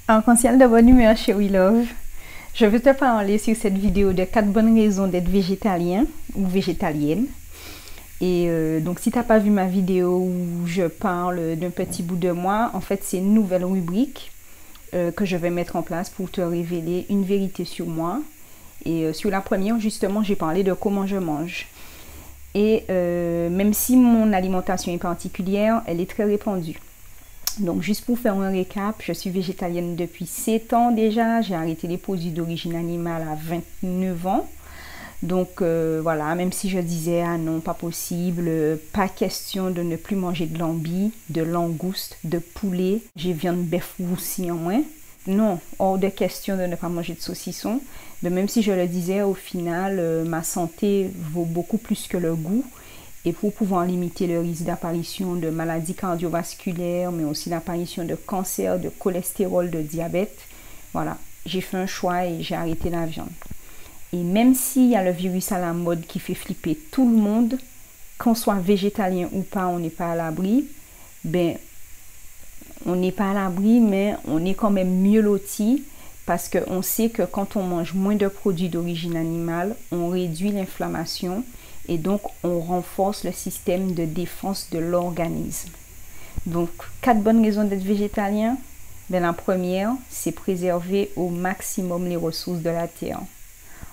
Arc-en-ciel de bonne humeur chez We Love. Je veux te parler sur cette vidéo de 4 bonnes raisons d'être végétalien ou végétalienne. Et donc si tu n'as pas vu ma vidéo où je parle d'un petit bout de moi, en fait c'est une nouvelle rubrique que je vais mettre en place pour te révéler une vérité sur moi. Et sur la première, justement, j'ai parlé de comment je mange. Et même si mon alimentation est particulière, elle est très répandue. Donc juste pour faire un récap, je suis végétalienne depuis 7 ans déjà. J'ai arrêté les produits d'origine animale à 29 ans. Donc voilà, même si je disais ah non, pas possible, pas question de ne plus manger de lambi, de langouste, de poulet, j'ai viande bœuf roussi en moins. Non, hors de question de ne pas manger de saucisson. De même si je le disais, au final, ma santé vaut beaucoup plus que le goût. Et pour pouvoir limiter le risque d'apparition de maladies cardiovasculaires, mais aussi l'apparition de cancer, de cholestérol, de diabète, voilà, j'ai fait un choix et j'ai arrêté la viande. Et même s'il y a le virus à la mode qui fait flipper tout le monde, qu'on soit végétalien ou pas, on n'est pas à l'abri. Ben, on n'est pas à l'abri, mais on est quand même mieux loti parce qu'on sait que quand on mange moins de produits d'origine animale, on réduit l'inflammation et donc on renforce le système de défense de l'organisme. Donc, 4 bonnes raisons d'être végétalien. Ben, la première, c'est préserver au maximum les ressources de la terre.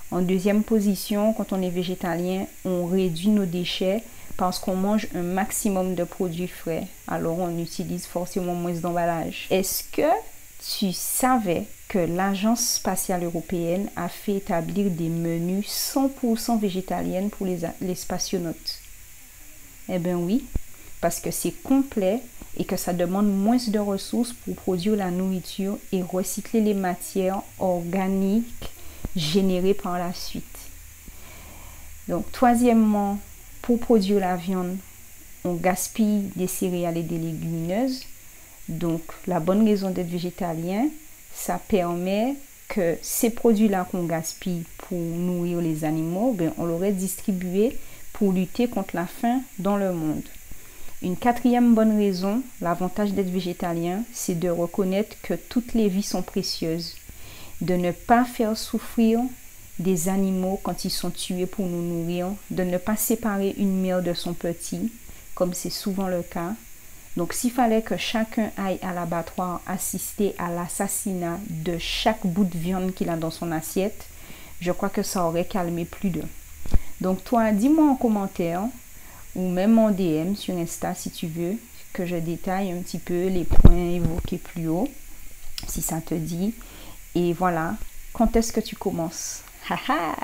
En deuxième position, quand on est végétalien, on réduit nos déchets parce qu'on mange un maximum de produits frais. Alors, on utilise forcément moins d'emballage. Est-ce que tu savais que l'Agence spatiale européenne a fait établir des menus 100% végétaliennes pour les spationautes? Eh bien oui, parce que c'est complet et que ça demande moins de ressources pour produire la nourriture et recycler les matières organiques générées par la suite. Donc, troisièmement, pour produire la viande, on gaspille des céréales et des légumineuses. Donc, la bonne raison d'être végétalien, ça permet que ces produits-là qu'on gaspille pour nourrir les animaux, ben, on l'aurait distribué pour lutter contre la faim dans le monde. Une quatrième bonne raison, l'avantage d'être végétalien, c'est de reconnaître que toutes les vies sont précieuses, de ne pas faire souffrir des animaux quand ils sont tués pour nous nourrir, de ne pas séparer une mère de son petit, comme c'est souvent le cas. Donc, s'il fallait que chacun aille à l'abattoir assister à l'assassinat de chaque bout de viande qu'il a dans son assiette, je crois que ça aurait calmé plus d'eux. Donc, toi, dis-moi en commentaire ou même en DM sur Insta si tu veux que je détaille un petit peu les points évoqués plus haut, si ça te dit. Et voilà, quand est-ce que tu commences? Haha!